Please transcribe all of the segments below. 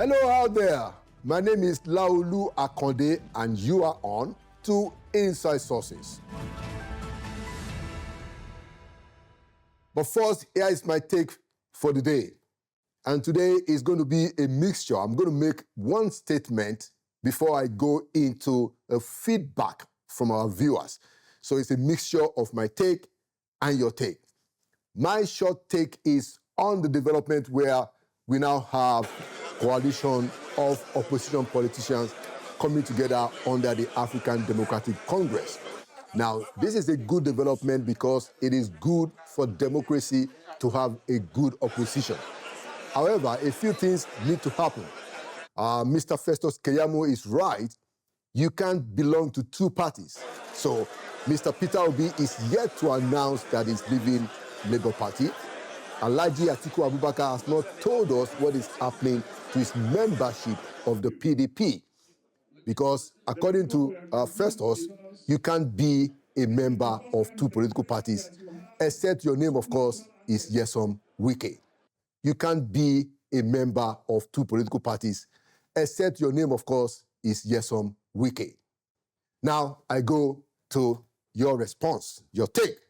Hello out there. My name is Laolu Akonde and you are on to Inside Sources. But first, here is my take for the day. And today is going to be a mixture. I'm going to make one statement before I go into a feedback from our viewers. So it's a mixture of my take and your take. My short take is on the development where we now have coalition of opposition politicians coming together under the African Democratic Congress. Now, this is a good development because it is good for democracy to have a good opposition. However, a few things need to happen. Mr. Festus Keyamo is right. You can't belong to two parties. So, Mr. Peter Obi is yet to announce that he's leaving Labour Party. Alhaji Atiku Abubakar has not told us what is happening to his membership of the PDP. Because according to Festus, you can't be a member of two political parties, except your name, of course, is Nyesom Wike. You can't be a member of two political parties, except your name, of course, is Nyesom Wike. Now, I go to your response, your take.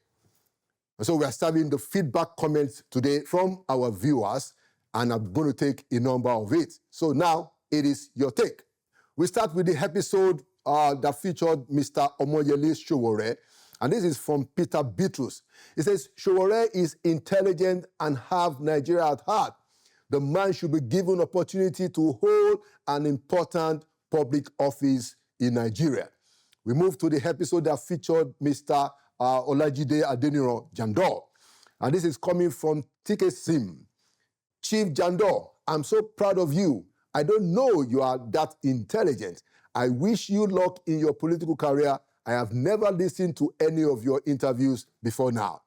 And so we are starting the feedback comments today from our viewers, and I'm going to take a number of it. So now it is your take. We start with the episode that featured Mr. Omoyele Sowore, and this is from Peter Bitrus. He says, Sowore is intelligent and have Nigeria at heart. The man should be given opportunity to hold an important public office in Nigeria. We move to the episode that featured Mr. Olajide Adeniran Jandor. And this is coming from TK Sim. Chief Jandor, I'm so proud of you. I don't know you are that intelligent. I wish you luck in your political career. I have never listened to any of your interviews before now.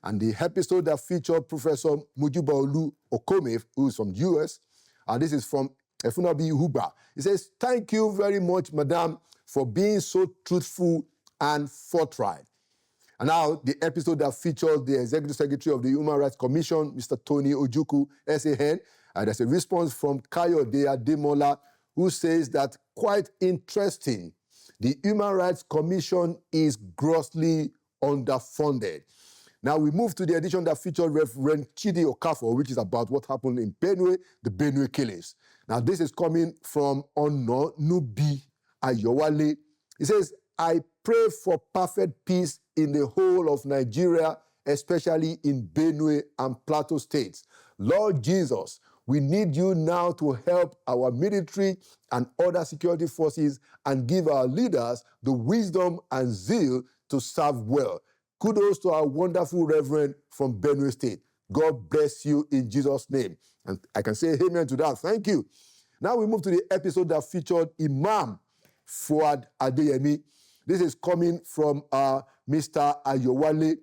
And the episode that featured Professor Mujibaolu Okome, who is from the US, and this is from Efunabi Huba. He says, thank you very much, madam, for being so truthful and forthright. And now, the episode that features the Executive Secretary of the Human Rights Commission, Mr. Tony Ojukwu, SAN, and there's a response from Kayode Ademola, who says that, quite interesting, the Human Rights Commission is grossly underfunded. Now, we move to the edition that featured Reverend Chidi Okafor, which is about what happened in Benue, the Benue killings. Now, this is coming from Ono Nubi Ayowale. He says, I pray for perfect peace in the whole of Nigeria, especially in Benue and Plateau states. Lord Jesus, we need you now to help our military and other security forces and give our leaders the wisdom and zeal to serve well. Kudos to our wonderful Reverend from Benue State. God bless you in Jesus' name. And I can say amen to that. Thank you. Now we move to the episode that featured Imam Fuad Adeyemi. This is coming from Mr. Ayowale.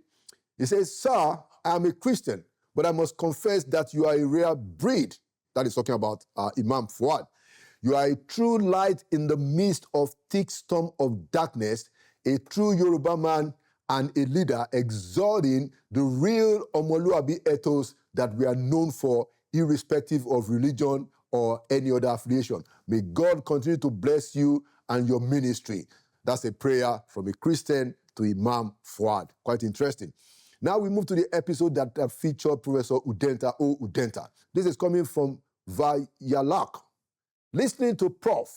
He says, sir, I am a Christian, but I must confess that you are a rare breed. That is talking about Imam Fuad. You are a true light in the midst of thick storm of darkness, a true Yoruba man and a leader exalting the real Omoluabi ethos that we are known for, irrespective of religion or any other affiliation. May God continue to bless you and your ministry. That's a prayer from a Christian to Imam Fuad. Quite interesting. Now we move to the episode that featured Professor Udenta O. Udenta. This is coming from Vayalak. Listening to Prof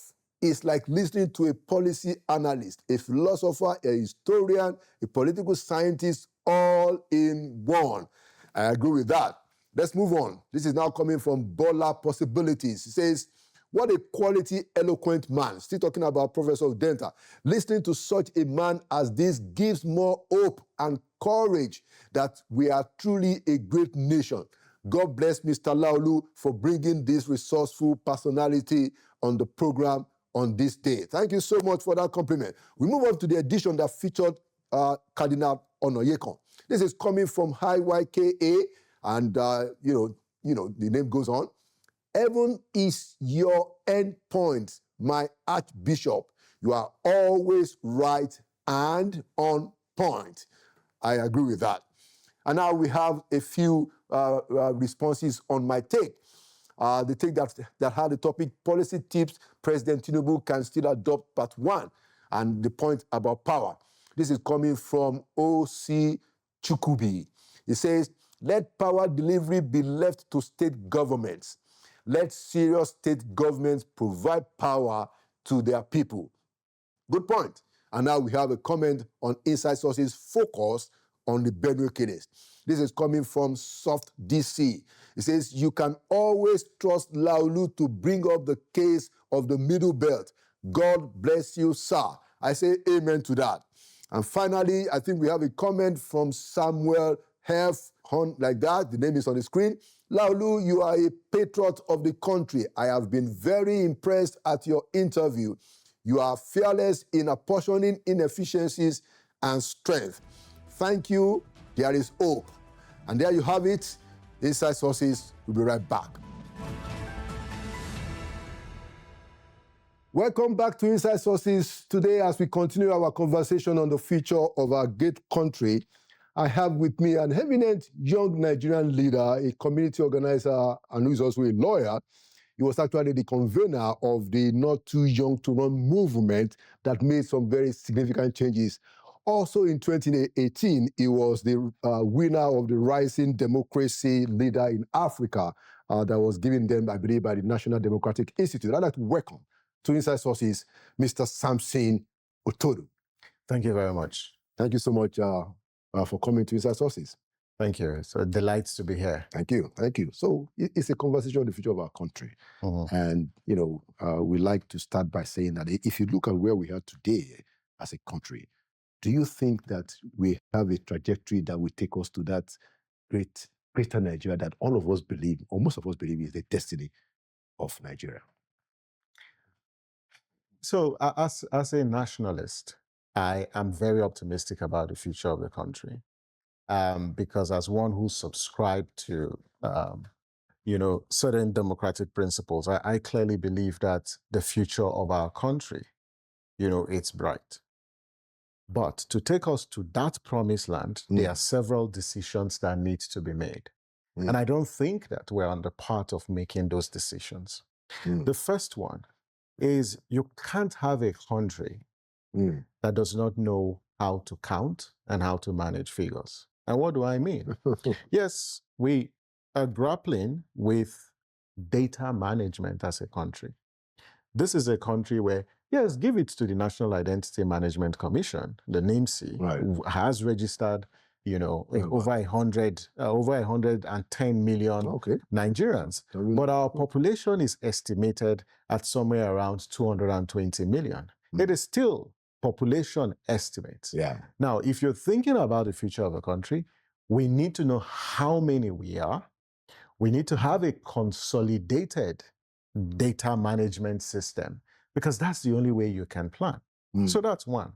is like listening to a policy analyst, a philosopher, a historian, a political scientist, all in one. I agree with that. Let's move on. This is now coming from Bola Possibilities. He says, what a quality, eloquent man. Still talking about Professor Udenta. Listening to such a man as this gives more hope and courage that we are truly a great nation. God bless Mr. Laolu for bringing this resourceful personality on the program on this day. Thank you so much for that compliment. We move on to the edition that featured Cardinal Onoyekon. This is coming from YIAGA, and the name goes on. Heaven is your end point, my Archbishop. You are always right and on point. I agree with that. And now we have a few responses on my take. They take that had the topic, policy tips President Tinubu can still adopt part 1, and the point about power. This is coming from O.C. Chukwubi. He says, let power delivery be left to state governments. Let serious state governments provide power to their people. Good point. And now we have a comment on Inside Sources focused on the Benue case. This is coming from Soft DC. It says, you can always trust Laulu to bring up the case of the Middle Belt. God bless you, sir. I say amen to that. And finally, I think we have a comment from Samuel Hef, like that. The name is on the screen. Laulu, you are a patriot of the country. I have been very impressed at your interview. You are fearless in apportioning inefficiencies and strength. Thank you. There is hope. And there you have it. Inside Sources. We'll be right back. Welcome back to Inside Sources. Today, as we continue our conversation on the future of our great country, I have with me an eminent young Nigerian leader, a community organizer, and who is also a lawyer. He was actually the convener of the Not Too Young to Run movement that made some very significant changes. Also in 2018, he was the winner of the Rising Democracy Leader in Africa that was given them, I believe, by the National Democratic Institute. I'd like to welcome to Inside Sources, Mr. Samson Itodo. Thank you very much. Thank you so much for coming to Inside Sources. Thank you. It's a delight to be here. Thank you. Thank you. So it's a conversation on the future of our country. Mm-hmm. And, we like to start by saying that if you look at where we are today as a country, do you think that we have a trajectory that will take us to that greater Nigeria that all of us believe, or most of us believe, is the destiny of Nigeria? So as a nationalist, I am very optimistic about the future of the country. Because as one who subscribed to, certain democratic principles, I clearly believe that the future of our country, it's bright. But to take us to that promised land, there are several decisions that need to be made. And I don't think that we're on the path of making those decisions. The first one is you can't have a country that does not know how to count and how to manage figures. And what do I mean? Yes, we are grappling with data management as a country. This is a country where, yes, give it to the National Identity Management Commission, the NNPCl, Right. who has registered, over 110 million Nigerians. But our population is estimated at somewhere around 220 million. It is still population estimates. Yeah. Now, if you're thinking about the future of a country, we need to know how many we are. We need to have a consolidated data management system, because that's the only way you can plan. So that's one.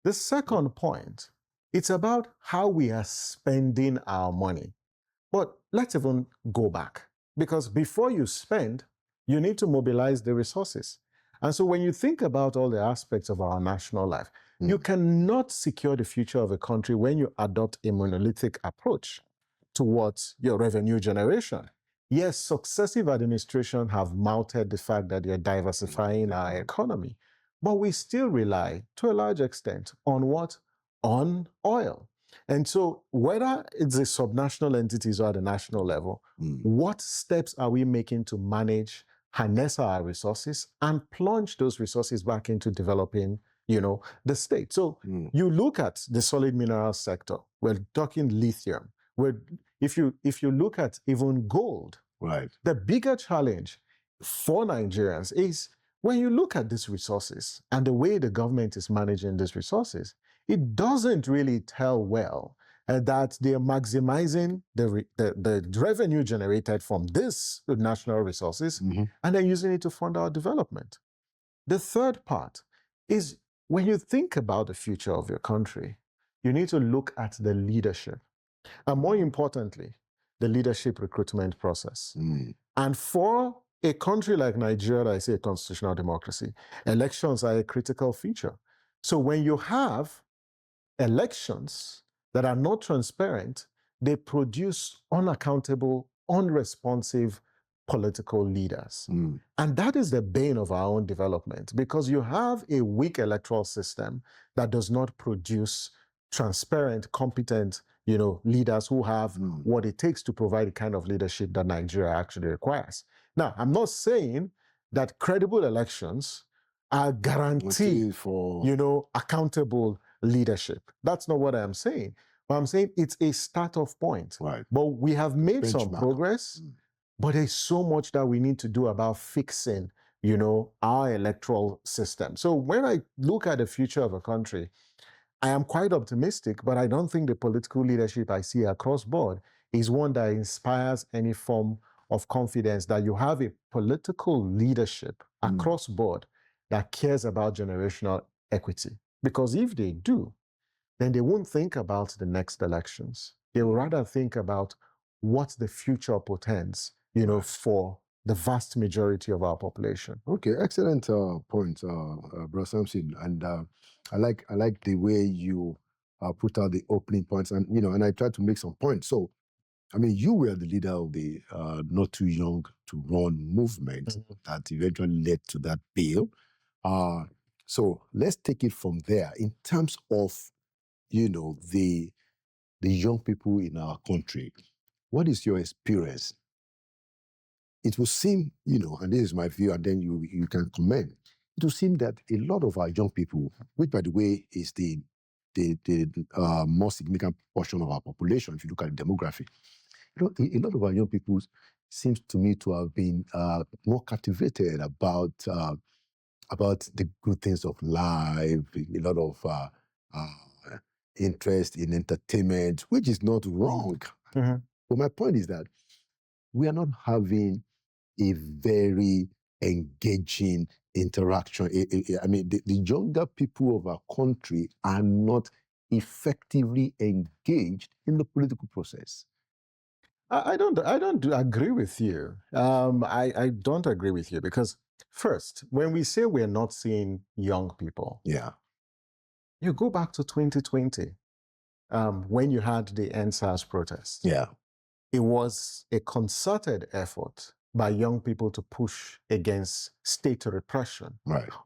The second point, it's about how we are spending our money. But let's even go back, because before you spend, you need to mobilize the resources. And so when you think about all the aspects of our national life, you cannot secure the future of a country when you adopt a monolithic approach towards your revenue generation. Yes, successive administrations have mounted the fact that you're diversifying our economy, but we still rely, to a large extent, on what? On oil. And so whether it's the subnational entities or at the national level, what steps are we making to manage, harness our resources, and plunge those resources back into developing, the state? So you look at the solid mineral sector, we're talking lithium. If you look at even gold, Right. the bigger challenge for Nigerians is when you look at these resources and the way the government is managing these resources, it doesn't really tell well that they are maximizing the revenue generated from these national resources and they're using it to fund our development. The third part is when you think about the future of your country, you need to look at the leadership. And more importantly, the leadership recruitment process. And for a country like Nigeria, that is a constitutional democracy, elections are a critical feature. So when you have elections that are not transparent, they produce unaccountable, unresponsive political leaders. And that is the bane of our own development, because you have a weak electoral system that does not produce transparent, competent, leaders who have what it takes to provide the kind of leadership that Nigeria actually requires. Now, I'm not saying that credible elections are guaranteed for, accountable leadership. That's not what I'm saying. But I'm saying it's a start-off point. Right. But we have made some progress, but there's so much that we need to do about fixing, our electoral system. So when I look at the future of a country, I am quite optimistic, but I don't think the political leadership I see across board is one that inspires any form of confidence that you have a political leadership across board that cares about generational equity. Because if they do, then they won't think about the next elections. They will rather think about what the future portends, for the vast majority of our population. Okay, excellent point, Bro Samson. And I like the way you put out the opening points, and and I tried to make some points. So, I mean, you were the leader of the Not Too Young to Run movement that eventually led to that bill. So let's take it from there in terms of, the young people in our country. What is your experience? It will seem, and this is my view, and then you can comment. It will seem that a lot of our young people, which by the way is the most significant portion of our population, if you look at the demography, a lot of our young people seems to me to have been more captivated about the good things of life, a lot of interest in entertainment, which is not wrong. But my point is that we are not having a very engaging interaction. I mean, the younger people of our country are not effectively engaged in the political process. I don't agree with you. I don't agree with you because, first, when we say we're not seeing young people, you go back to 2020, when you had the NSAS protests. It was a concerted effort by young people to push against state repression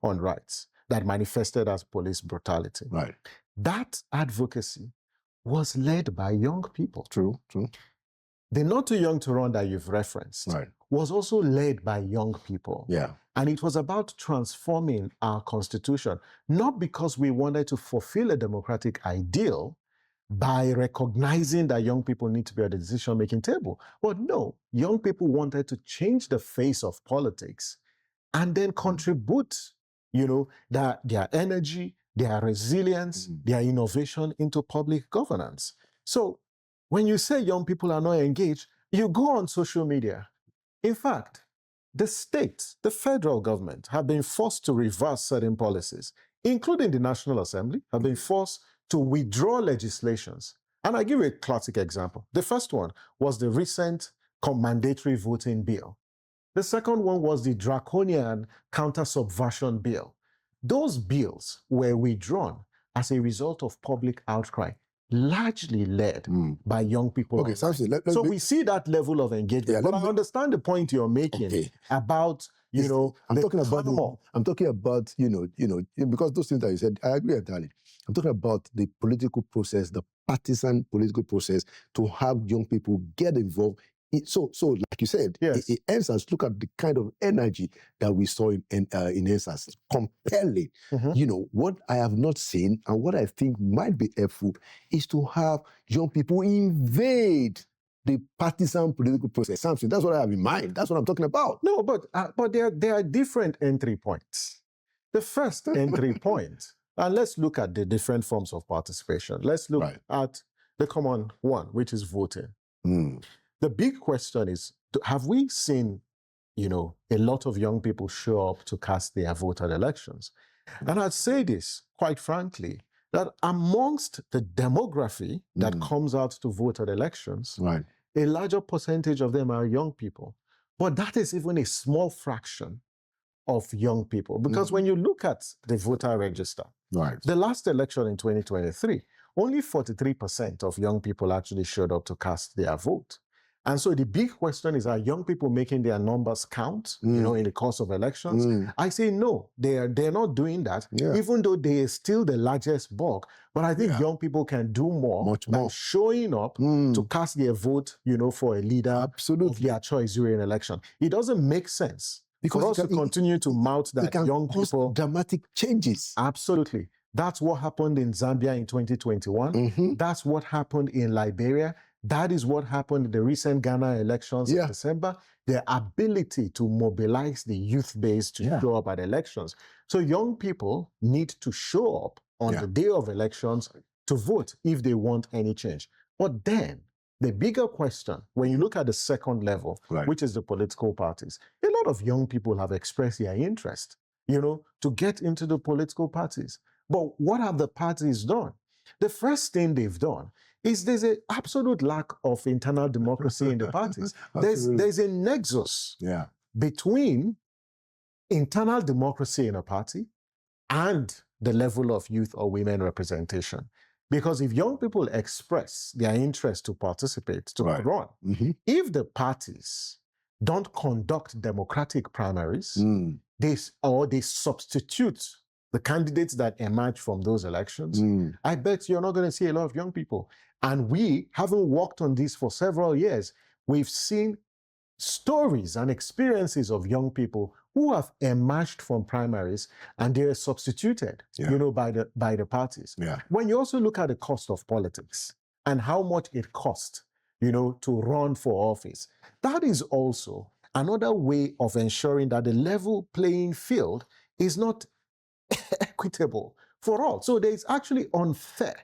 on rights that manifested as police brutality. That advocacy was led by young people. True. The Not Too Young to Run that you've referenced was also led by young people. And it was about transforming our constitution, not because we wanted to fulfill a democratic ideal by recognizing that young people need to be at the decision-making table. But no, young people wanted to change the face of politics and then contribute, their energy, their resilience, their innovation into public governance. So when you say young people are not engaged, you go on social media. In fact, the state, the federal government have been forced to reverse certain policies, including the National Assembly, have been forced to withdraw legislations. And I give you a classic example. The first one was the recent mandatory voting bill. The second one was the draconian counter-subversion bill. Those bills were withdrawn as a result of public outcry, largely led by young people. Okay, Samson, so we see that level of engagement. But I understand the point you're making about, I'm talking about, because those things that you said, I agree entirely. I'm talking about the political process, the partisan political process to have young people get involved. So like you said, it NSAS, look at the kind of energy that we saw in NSAS. Compelling. What I have not seen and what I think might be helpful is to have young people invade the partisan political process. Samson, that's what I have in mind. That's what I'm talking about. No, but there are different entry points. The first entry point, and let's look at the different forms of participation. Let's look at the common one, which is voting. The big question is, have we seen, a lot of young people show up to cast their vote at elections? And I'd say this, quite frankly, that amongst the demography that comes out to vote at elections, a larger percentage of them are young people. But that is even a small fraction of young people. Because when you look at the voter register, the last election in 2023, only 43% of young people actually showed up to cast their vote. And so the big question is, are young people making their numbers count, in the course of elections? I say no, they're not doing that, even though they are still the largest bulk. But I think young people can do Much by more. showing up to cast their vote, for a leader of their choice during an election. It doesn't make sense for us to continue to mount that young people. Dramatic changes. Absolutely. That's what happened in Zambia in 2021. That's what happened in Liberia. That is what happened in the recent Ghana elections in December. The ability to mobilize the youth base to show up at elections. So young people need to show up on the day of elections to vote if they want any change. But then, the bigger question, when you look at the second level, which is the political parties, a lot of young people have expressed their interest, to get into the political parties. But what have the parties done? The first thing they've done is there's an absolute lack of internal democracy in the parties. There's a nexus between internal democracy in a party and the level of youth or women representation. Because if young people express their interest to participate, to run, if the parties don't conduct democratic primaries, they substitute the candidates that emerge from those elections, I bet you're not going to see a lot of young people. And we haven't worked on this for several years. We've seen stories and experiences of young people who have emerged from primaries and they're substituted, by the parties. When you also look at the cost of politics and how much it costs, to run for office, that is also another way of ensuring that the level playing field is not equitable for all. So there's actually unfair,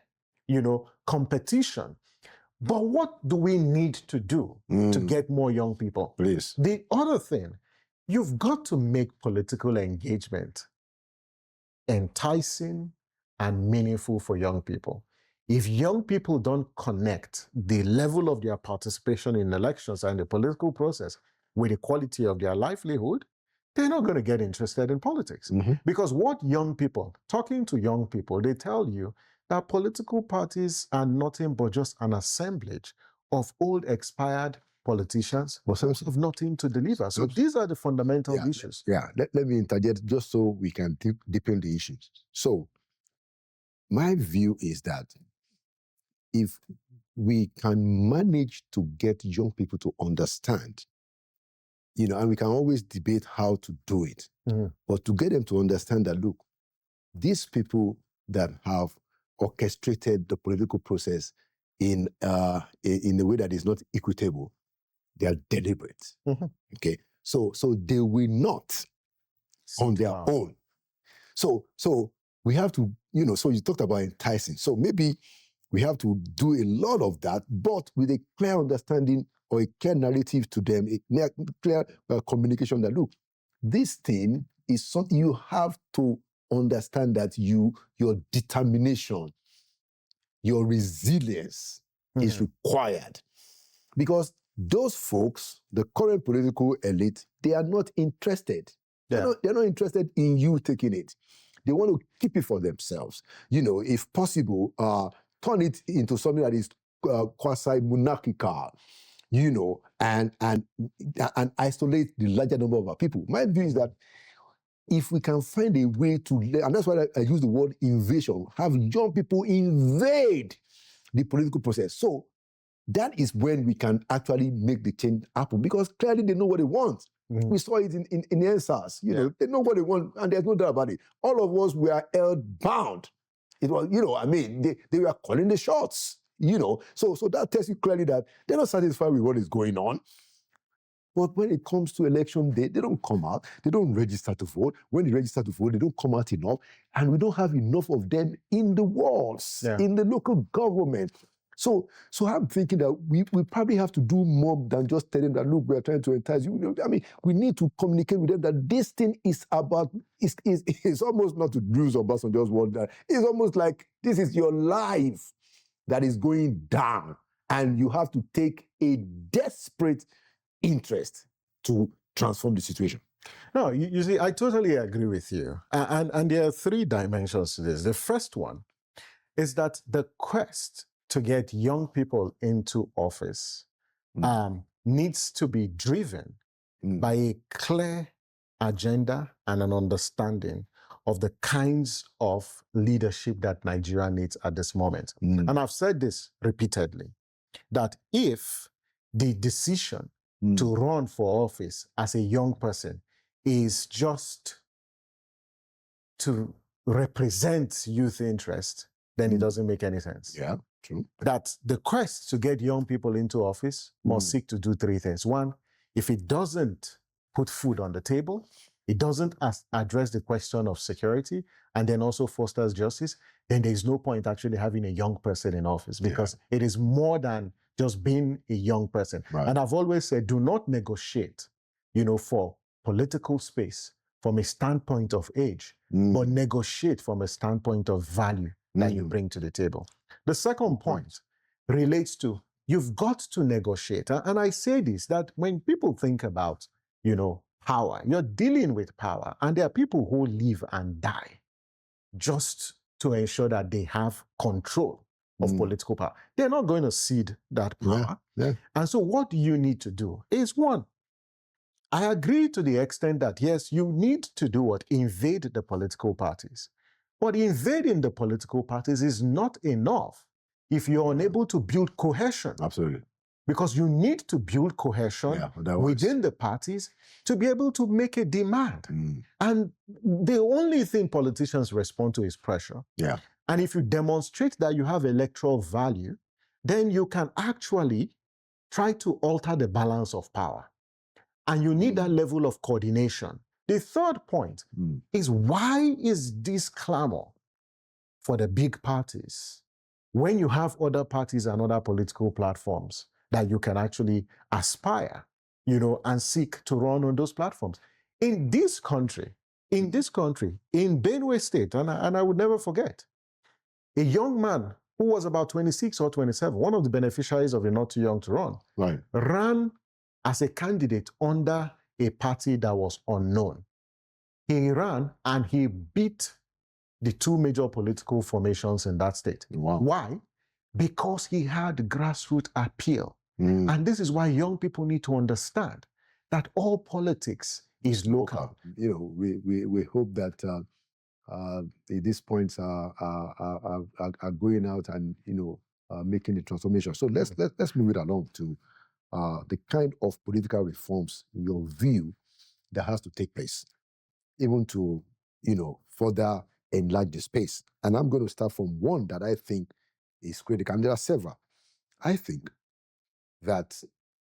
competition. But what do we need to do to get more young people? Please. The other thing, you've got to make political engagement enticing and meaningful for young people. If young people don't connect the level of their participation in elections and the political process with the quality of their livelihood, they're not going to get interested in politics. Because talking to young people, they tell you that political parties are nothing but just an assemblage of old expired politicians who have nothing to deliver. So these are the fundamental issues. Let me interject just so we can deepen the issues. So my view is that if we can manage to get young people to understand, and we can always debate how to do it, but to get them to understand that, look, these people that have orchestrated the political process in a way that is not equitable, they are deliberate. Okay, so they will not on their own. So we have to, so you talked about enticing. So maybe we have to do a lot of that, but with a clear understanding or a clear narrative to them, a clear communication that, look, this thing is something you have to understand, that your determination, your resilience is required. Because those folks, the current political elite, they are not interested. They're not interested in you taking it. They want to keep it for themselves. If possible, turn it into something that is quasi-monarchical, and isolate the larger number of our people. My view is that if we can find a way to, and that's why I use the word invasion, have young people invade the political process. So that is when we can actually make the change happen, because clearly they know what they want. We saw it in the NSAS. They know what they want, and there's no doubt about it. All of us were held bound. It was, they were calling the shots. So that tells you clearly that they're not satisfied with what is going on. But when it comes to election day, they don't come out. They don't register to vote. When they register to vote, they don't come out enough. And we don't have enough of them in the wards, in the local government. So I'm thinking that we probably have to do more than just tell them that, look, we're trying to entice you. We need to communicate with them that this thing is about, it's almost not to use Obasanjo's word, that it's almost like this is your life that is going down. And you have to take a desperate interest to transform the situation. No, you see, I totally agree with you. And there are three dimensions to this. The first one is that the quest to get young people into office needs to be driven by a clear agenda and an understanding of the kinds of leadership that Nigeria needs at this moment. And I've said this repeatedly, that if the decision to run for office as a young person is just to represent youth interest, then it doesn't make any sense. Yeah, true. That the quest to get young people into office must seek to do three things. One, if it doesn't put food on the table, it doesn't address the question of security, and then also fosters justice, then there's no point actually having a young person in office, because it is more than just being a young person. Right. And I've always said, do not negotiate, for political space from a standpoint of age, but negotiate from a standpoint of value that you bring to the table. The second point relates to, you've got to negotiate. And I say this, that when people think about, power, you're dealing with power, and there are people who live and die just to ensure that they have control of political power. They're not going to cede that power. Yeah. And so what you need to do is, one, I agree to the extent that, yes, you need to do what? Invade the political parties. But invading the political parties is not enough if you're unable to build cohesion. Absolutely. Because you need to build cohesion within the parties to be able to make a demand. And the only thing politicians respond to is pressure. Yeah. And if you demonstrate that you have electoral value, then you can actually try to alter the balance of power. And you need that level of coordination. The third point is, why is this clamor for the big parties when you have other parties and other political platforms that you can actually aspire, and seek to run on those platforms? In this country, in Benue State, and I would never forget, a young man who was about 26 or 27, one of the beneficiaries of a Not Too Young to Run, ran as a candidate under a party that was unknown. He ran and he beat the two major political formations in that state. Wow. Why? Because he had grassroots appeal. And this is why young people need to understand that all politics is local. We hope that these points are going out and making the transformation. So let's move it along to the kind of political reforms, in your view, that has to take place, even to further enlarge the space. And I'm going to start from one that I think is critical, and there are several. I think that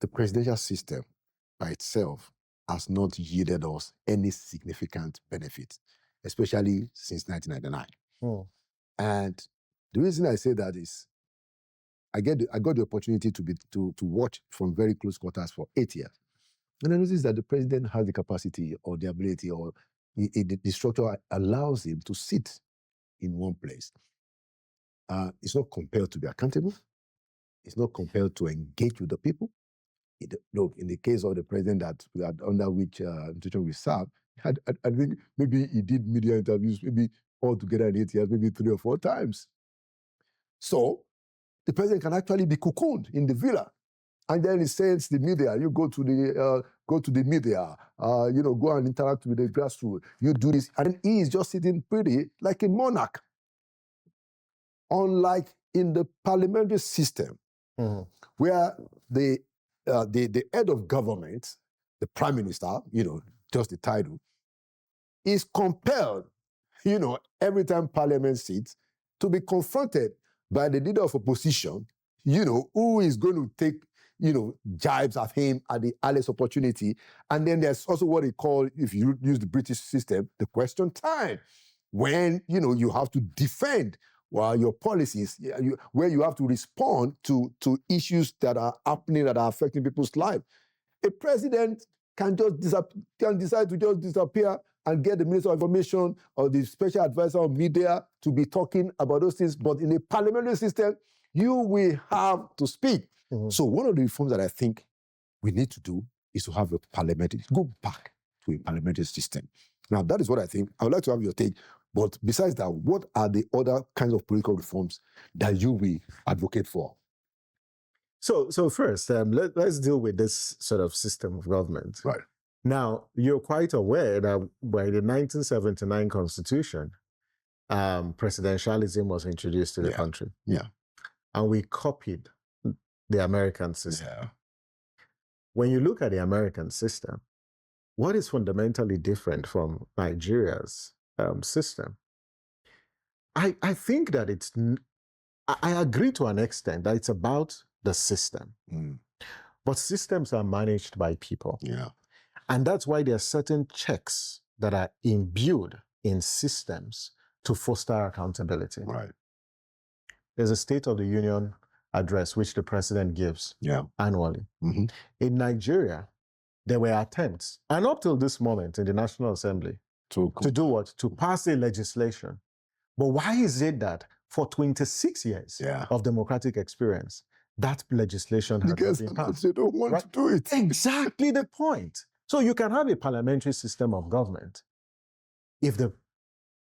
the presidential system by itself has not yielded us any significant benefit, especially since 1999. And the reason I say that is, I got the opportunity to watch from very close quarters for 8 years. And I noticed that the president has the capacity or the ability, or the structure allows him to sit in one place. It's not compelled to be accountable. It's not compelled to engage with the people. Look, in the case of the president under which institution we serve, I think maybe he did media interviews, maybe altogether in 8 years, maybe 3 or 4 times. So the president can actually be cocooned in the villa, and then he sends the media. You go to the media, go and interact with the grassroots. You do this, and then he is just sitting pretty like a monarch. Unlike in the parliamentary system, where the head of government, the prime minister, just the title, is compelled, every time parliament sits, to be confronted by the leader of opposition, who is going to take, jibes at him at the earliest opportunity. And then there's also what they call, if you use the British system, the question time, when, you have to defend your policies, where you have to respond to issues that are happening, that are affecting people's lives. A president can decide to just disappear and get the Minister of Information or the Special Advisor on Media to be talking about those things. But in a parliamentary system, you will have to speak. So one of the reforms that I think we need to do is to have go back to a parliamentary system. Now, that is what I think. I would like to have your take. But besides that, what are the other kinds of political reforms that you will advocate for? So first, let's deal with this sort of system of government. Right. Now, you're quite aware that by the 1979 Constitution, presidentialism was introduced to the country. Yeah. And we copied the American system. Yeah. When you look at the American system, what is fundamentally different from Nigeria's system? I think that I agree to an extent that it's about the system. But systems are managed by people. Yeah. And that's why there are certain checks that are imbued in systems to foster accountability. Right. There's a State of the Union address which the president gives annually. In Nigeria, there were attempts, and up till this moment in the National Assembly, to do what? To pass a legislation. But why is it that for 26 years of democratic experience, that legislation has not been passed? They don't want to do it. Exactly the point. So you can have a parliamentary system of government if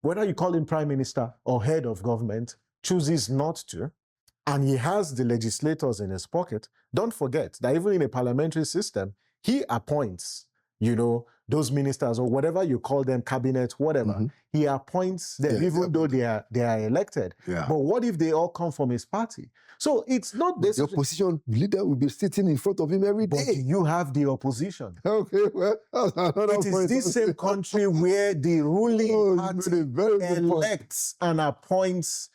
whether you call him prime minister or head of government chooses not to, and he has the legislators in his pocket. Don't forget that even in a parliamentary system, he appoints, those ministers or whatever you call them, cabinet, whatever. He appoints them, even though they are elected. But what if they all come from his party? So it's not this. The opposition leader will be sitting in front of him every day. But you have the opposition. Okay, well, it is this same country where the ruling party elects and appoints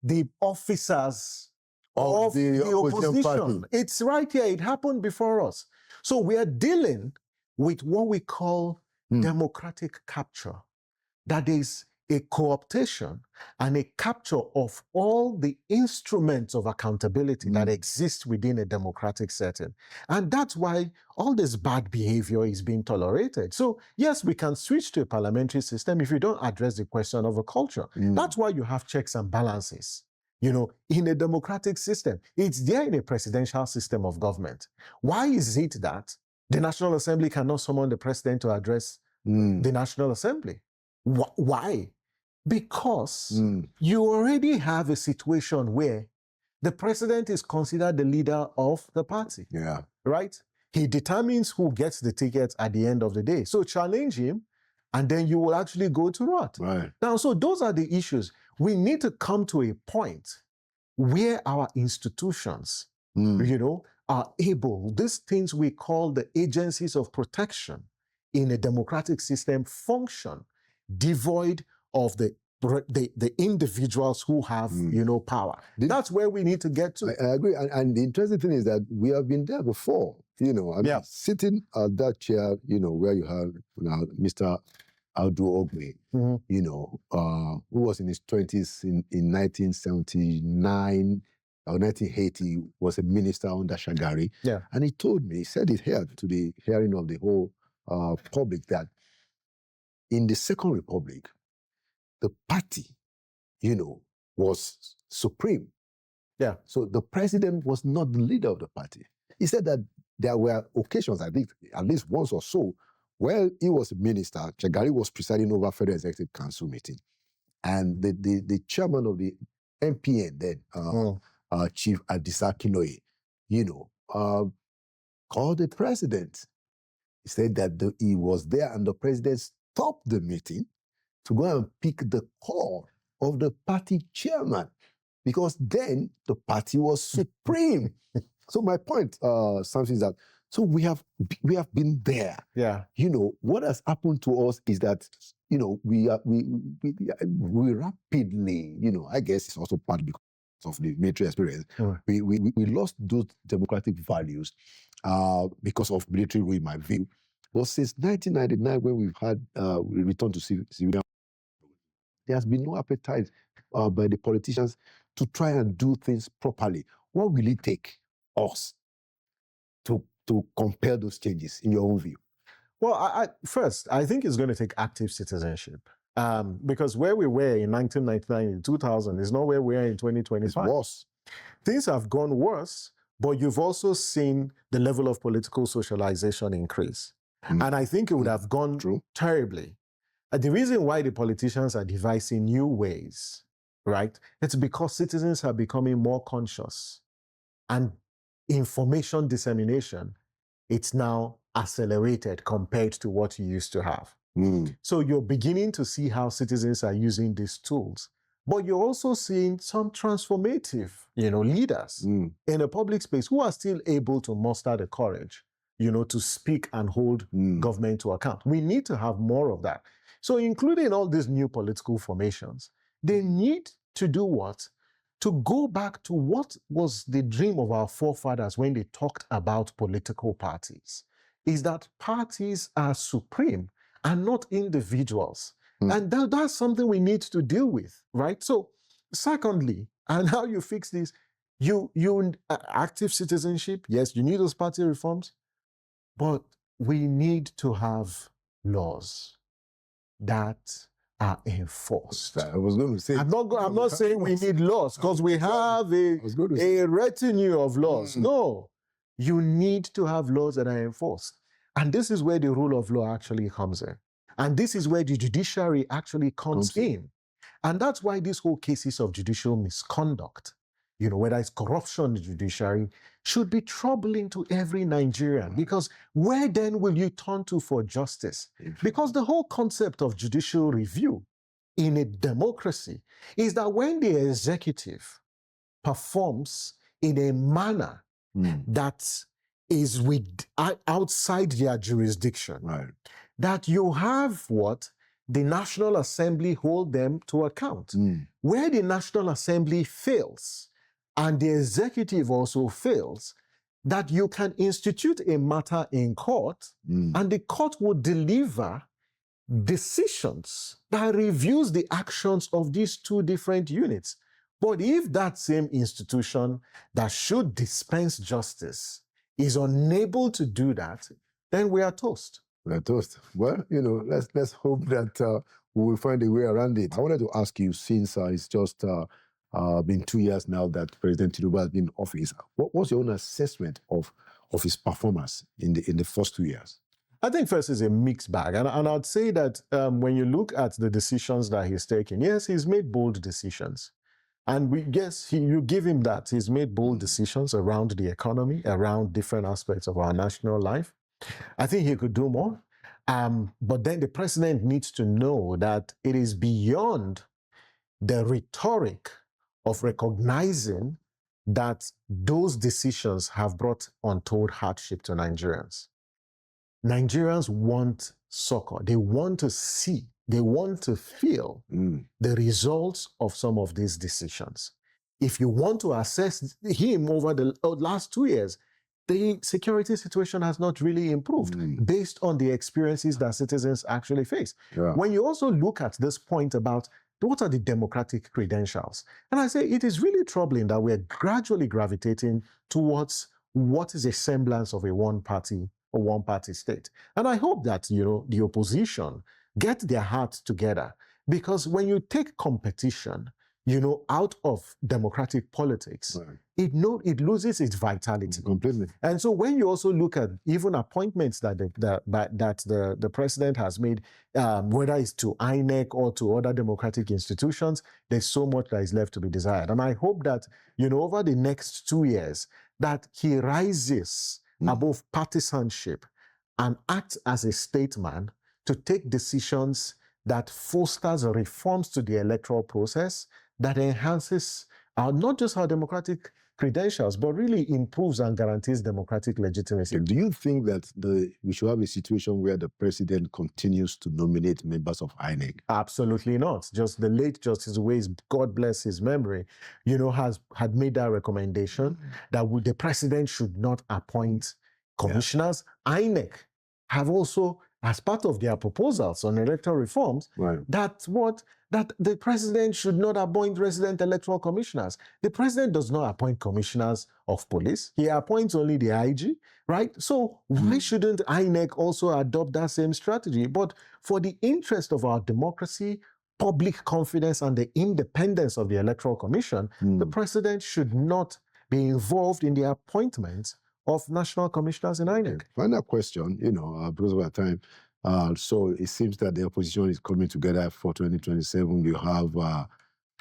the officers of the opposition party. It's right here. It happened before us. So we are dealing with what we call democratic capture. That is a co-optation and a capture of all the instruments of accountability that exist within a democratic setting. And that's why all this bad behavior is being tolerated. So yes, we can switch to a parliamentary system if you don't address the question of a culture. That's why you have checks and balances. In a democratic system, it's there in a presidential system of government. Why is it that the National Assembly cannot summon the president to address the National Assembly? Why? Because you already have a situation where the president is considered the leader of the party. Yeah. Right? He determines who gets the tickets at the end of the day. So challenge him, and then you will actually go to rot. Right. Now, so those are the issues. We need to come to a point where our institutions, are able, these things we call the agencies of protection in a democratic system, function devoid of the individuals who have, power. That's where we need to get to. I agree. And the interesting thing is that we have been there before. Sitting at that chair, where you have now Mr. Itodo, who was in his 20s in 1979 or 1980, was a minister under Shagari. Yeah. And he told me, he said it here to the hearing of the whole public, that in the Second Republic, the party, was supreme. Yeah. So the president was not the leader of the party. He said that there were occasions, I think, at least once or so, where he was a minister, Shagari was presiding over Federal Executive Council meeting, and the chairman of the NPN then, Chief Adisa Kinoye, called the president. He said that he was there and the president stopped the meeting to go and pick the call of the party chairman, because then the party was supreme. So my point, Samson, is that we have been there. Yeah. What has happened to us is that we rapidly, I guess it's also part because of the military experience. We lost those democratic values because of military rule, in my view. But since 1999, when we've had we returned to civilian, there has been no appetite by the politicians to try and do things properly. What will it take us to compare those changes, in your own view? Well, first, I think it's going to take active citizenship. Because where we were in 1999 and 2000 is not where we are in 2025. It's worse. Things have gone worse, but you've also seen the level of political socialization increase. And I think it would have gone terribly. The reason why the politicians are devising new ways, right? It's because citizens are becoming more conscious. And information dissemination, it's now accelerated compared to what you used to have. So you're beginning to see how citizens are using these tools. But you're also seeing some transformative, leaders in a public space who are still able to muster the courage, to speak and hold government to account. We need to have more of that. So including all these new political formations, they need to do what? To go back to what was the dream of our forefathers when they talked about political parties, is that parties are supreme and not individuals. And that's something we need to deal with, right? So secondly, and how you fix this, you active citizenship, yes, you need those party reforms, but we need to have laws that are enforced. I was going to say. I'm not saying we need laws because we have a retinue of laws. No, you need to have laws that are enforced. And this is where the rule of law actually comes in. And this is where the judiciary actually comes in. And that's why these whole cases of judicial misconduct, whether it's corruption in the judiciary, should be troubling to every Nigerian. Because where then will you turn to for justice? Because the whole concept of judicial review in a democracy is that when the executive performs in a manner that is outside their jurisdiction, that you have what? The National Assembly hold them to account. Where the National Assembly fails, and the executive also fails, that you can institute a matter in court, and the court will deliver decisions that reviews the actions of these two different units. But if that same institution that should dispense justice is unable to do that, then we are toast. We are toast. Well, let's hope that we will find a way around it. I wanted to ask you, since it's just been 2 years now that President Itodo has been in office, what's your own assessment of his performance in the first 2 years? I think first is a mixed bag. And I'd say that when you look at the decisions that he's taken, yes, he's made bold decisions. And you give him that. He's made bold decisions around the economy, around different aspects of our national life. I think he could do more. But then the president needs to know that it is beyond the rhetoric of recognizing that those decisions have brought untold hardship to Nigerians. Nigerians want succor. They want to see, they want to feel the results of some of these decisions. If you want to assess him over the last 2 years, the security situation has not really improved based on the experiences that citizens actually face. When you also look at this point about what are the democratic credentials, and I say it is really troubling that we're gradually gravitating towards what is a semblance of a one-party state. And I hope that, the opposition get their hearts together, because when you take competition, out of democratic politics, it loses its vitality. Completely. And so when you also look at even appointments that the president has made, whether it's to INEC or to other democratic institutions, there's so much that is left to be desired. And I hope that, over the next 2 years, that he rises above partisanship and acts as a statesman to take decisions that fosters reforms to the electoral process, that enhances not just our democratic credentials, but really improves and guarantees democratic legitimacy. Do you think that we should have a situation where the president continues to nominate members of INEC? Absolutely not. Just the late Justice Ways, God bless his memory, had made that recommendation that the president should not appoint commissioners. INEC have also, as part of their proposals on electoral reforms, that the president should not appoint resident electoral commissioners. The president does not appoint commissioners of police. He appoints only the IG, right? So why shouldn't INEC also adopt that same strategy? But for the interest of our democracy, public confidence, and the independence of the Electoral Commission, the president should not be involved in the appointment of national commissioners in INEC. Okay. Final question, because of our time. So it seems that the opposition is coming together for 2027. You have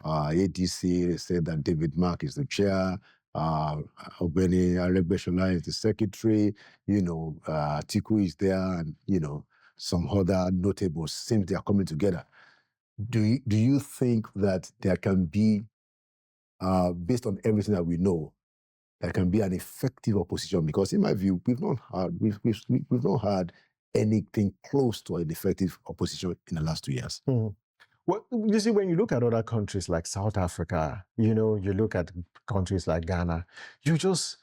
ADC said that David Mark is the chair. Obeni Aregbesola is the secretary, Tiku is there, and, some other notables seem they are coming together. Do you think that there can be, based on everything that we know, there can be an effective opposition? Because in my view, we've not had anything close to an effective opposition in the last 2 years. Mm. Well, you see, when you look at other countries like South Africa, you look at countries like Ghana, you just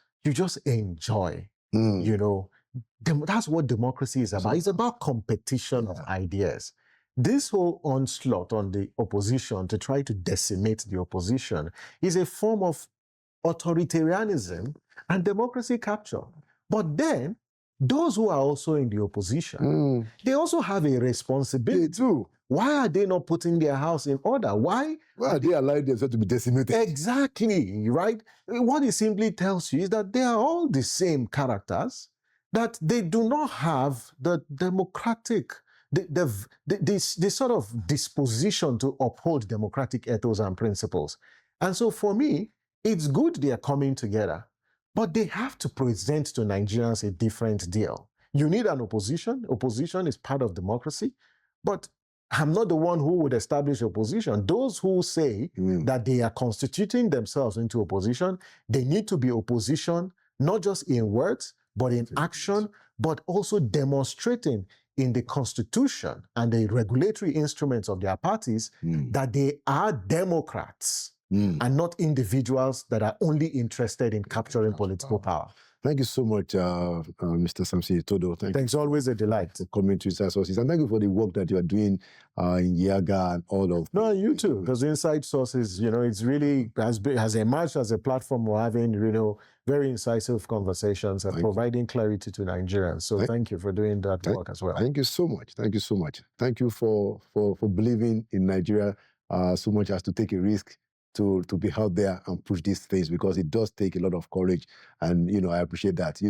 enjoy, that's what democracy is about. It's about competition of ideas. This whole onslaught on the opposition to try to decimate the opposition is a form of authoritarianism and democracy capture. But then, those who are also in the opposition, they also have a responsibility. They do. Why are they not putting their house in order? Why are they allowing themselves to be decimated? Exactly, right? What it simply tells you is that they are all the same characters, that they do not have the democratic, the sort of disposition to uphold democratic ethos and principles. And so for me, it's good they are coming together, but they have to present to Nigerians a different deal. You need an opposition. Opposition is part of democracy, but I'm not the one who would establish opposition. Those who say that they are constituting themselves into opposition, they need to be opposition, not just in words, but in action, but also demonstrating in the constitution and the regulatory instruments of their parties that they are Democrats and not individuals that are only interested in capturing political power. Thank you so much, Mr. Samson Itodo. Thanks, always a delight. For coming to Inside Sources. And thank you for the work that you are doing in YIAGA and all of. No, you too, because Inside Sources, it's really has emerged as a platform for having, very incisive conversations and providing clarity to Nigerians. So thank you for doing that work as well. Thank you so much. Thank you so much. Thank you for believing in Nigeria so much as to take a risk to be out there and push these things, because it does take a lot of courage. And, I appreciate that.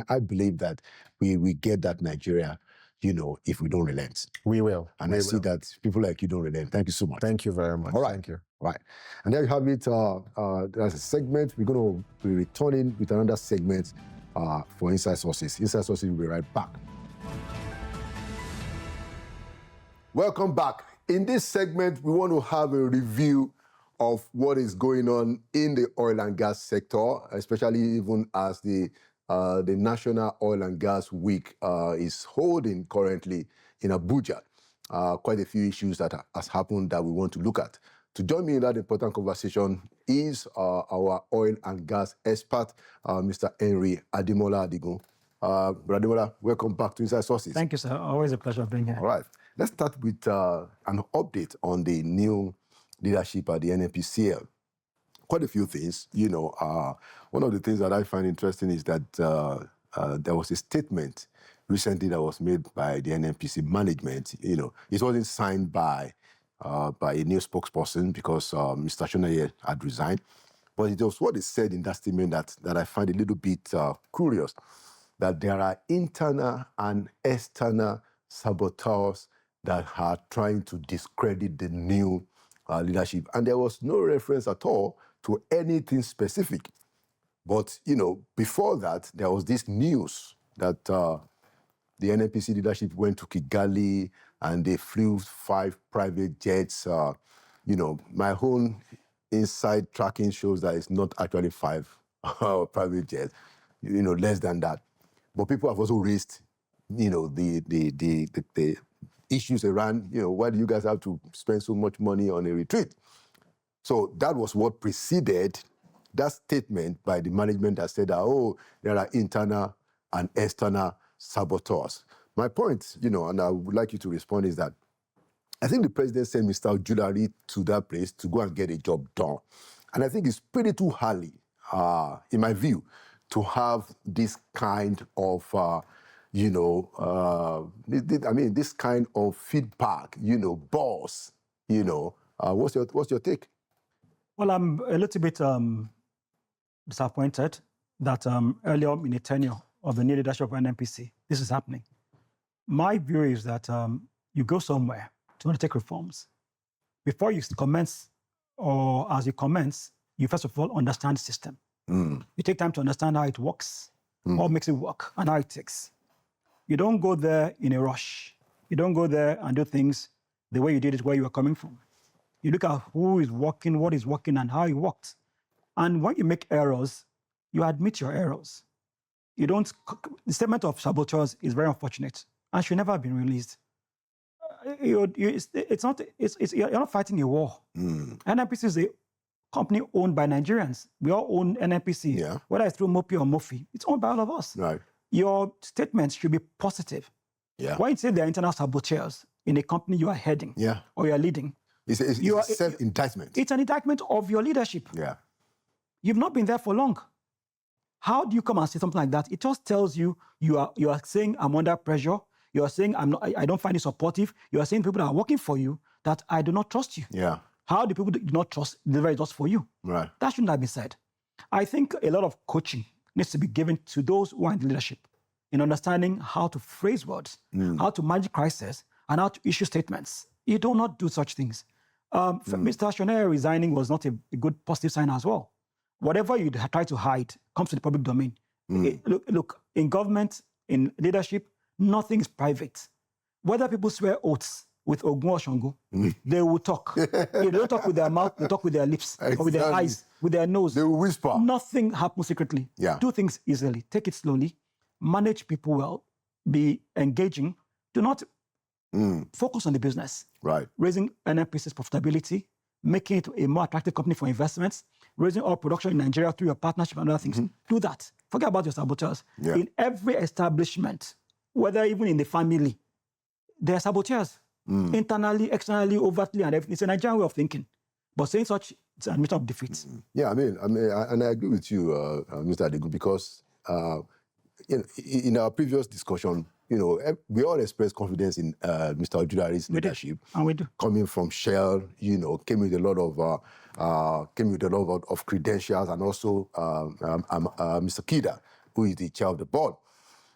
I believe that we get that Nigeria, if we don't relent. We will. And I see that people like you don't relent. Thank you so much. Thank you very much. All right. Thank you. Right. And there you have it. As a segment, we're going to be returning with another segment for Inside Sources. Inside Sources will be right back. Welcome back. In this segment, we want to have a review of what is going on in the oil and gas sector, especially even as the National Oil and Gas Week is holding currently in Abuja. Quite a few issues that has happened that we want to look at. To join me in that important conversation is our oil and gas expert, Mr. Henry Ademola Adigun. Ademola, welcome back to Inside Sources. Thank you, sir. Always a pleasure being here. All right. Let's start with an update on the new leadership at the NNPCl. Quite a few things. One of the things that I find interesting is that there was a statement recently that was made by the NNPC management. It wasn't signed by a new spokesperson because Mr. Shonaye had resigned. But it was what is said in that statement that I find a little bit curious, that there are internal and external saboteurs that are trying to discredit the new leadership. And there was no reference at all to anything specific. But, before that, there was this news that the NNPC leadership went to Kigali and they flew 5 private jets. My own inside tracking shows that it's not actually 5 private jets, less than that. But people have also raised, the issues around, why do you guys have to spend so much money on a retreat? So that was what preceded that statement by the management that said that, there are internal and external saboteurs. My point, and I would like you to respond, is that I think the president sent Mr. Ojulari to that place to go and get a job done. And I think it's pretty too early, in my view, to have this kind of, this kind of feedback, boss, what's your take? Well, I'm a little bit disappointed that earlier in the tenure of the new leadership of NNPC, this is happening. My view is that you go somewhere to undertake reforms. Before you commence, or as you commence, you first of all understand the system. You take time to understand how it works, what makes it work, and how it takes. You don't go there in a rush. You don't go there and do things the way you did it where you were coming from. You look at who is working, what is working, and how it worked. And when you make errors, you admit your errors. You don't. The statement of saboteurs is very unfortunate and should never have been released. You're not fighting a war. NNPC is a company owned by Nigerians. We all own NNPC, whether it's through Mopi or Mofi. It's owned by all of us. Right. Your statements should be positive. When you say there are internal saboteurs in a company you are heading or you are leading, it's a self-indictment. It's an indictment of your leadership. Yeah. You've not been there for long. How do you come and say something like that? It just tells you you are saying I'm under pressure. You are saying I don't find it supportive. You are saying people that are working for you that I do not trust you. Yeah. How do people do not trust deliver results for you? Right. That shouldn't have been said. I think a lot of coaching needs to be given to those who are in leadership in understanding how to phrase words, how to manage crisis, and how to issue statements. You do not do such things. Mr. Shonaya resigning was not a good positive sign as well. Whatever you try to hide comes to the public domain. Look, in government, in leadership, nothing is private. Whether people swear oaths with Ogun or Shango, they will talk. They don't talk with their mouth, they talk with their lips, or with their eyes, with their nose. They will whisper. Nothing happens secretly. Do things easily. Take it slowly. Manage people well. Be engaging. Do not focus on the business. Right. Raising NNPC's profitability, making it a more attractive company for investments, raising oil production in Nigeria through your partnership and other things. Do that. Forget about your saboteurs. In every establishment, whether even in the family, there are saboteurs. Internally, externally, overtly, and everything. It's a Nigerian way of thinking. But saying such, it's an admission of defeat. Yeah, and I agree with you, Mr. Adegu, because in our previous discussion, we all expressed confidence in Mr. Ojulari's leadership. And we do. Coming from Shell, came with a lot of credentials, and also Mr. Kida, who is the chair of the board.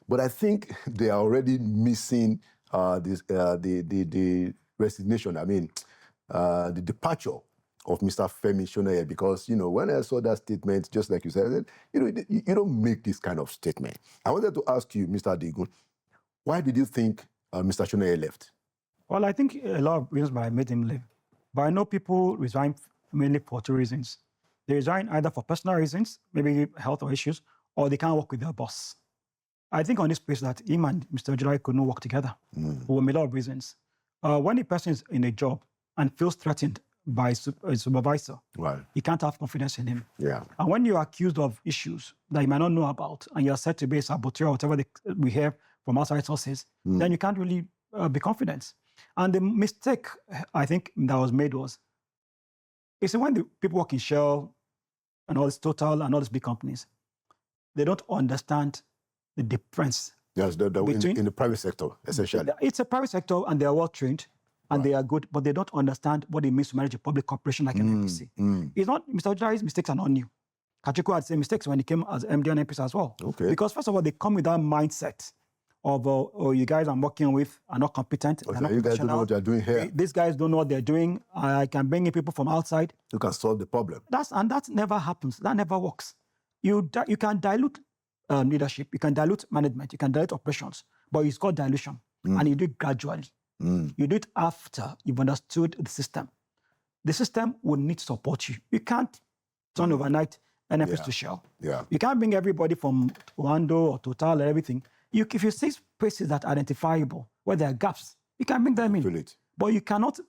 But I think they are already missing the resignation. The departure of Mr. Femi Shonaya, because when I saw that statement, just like you said, you don't make this kind of statement. I wanted to ask you, Mr. Adegu, why did you think Mr. Shonaya left? Well, I think a lot of reasons why I made him leave. But I know people resign mainly for two reasons. They resign either for personal reasons, maybe health or issues, or they can't work with their boss. I think on this place that him and Mr. Ojulari could not work together for a lot of reasons. When a person is in a job and feels threatened by a supervisor, he can't have confidence in him. Yeah. And when you're accused of issues that you might not know about, and you're said to be a saboteur or whatever we hear from outside sources, then you can't really be confident. And the mistake I think that was made was, when the people work in Shell and all this Total and all these big companies, they don't understand the difference. Yes, between in the private sector, essentially. It's a private sector and they are well trained and they are good, but they don't understand what it means to manage a public corporation like NNPC. It's not, Mr. Ojulari's mistakes are not new. Kachiko had the same mistakes when he came as MD on NNPC as well. Okay. Because first of all, they come with that mindset of, you guys I'm working with are not competent. Okay, you guys don't know what you're doing here. These guys don't know what they're doing. I can bring in people from outside. You can solve the problem. That never happens. That never works. You can dilute leadership, you can dilute management, you can dilute operations, but it's called dilution. And you do it gradually. You do it after you've understood the system. The system will need to support you. You can't turn overnight NFS to Shell. Yeah. You can't bring everybody from Wando or Total and everything. If you see places that are identifiable, where there are gaps, you can bring them in. Feel it. But you cannot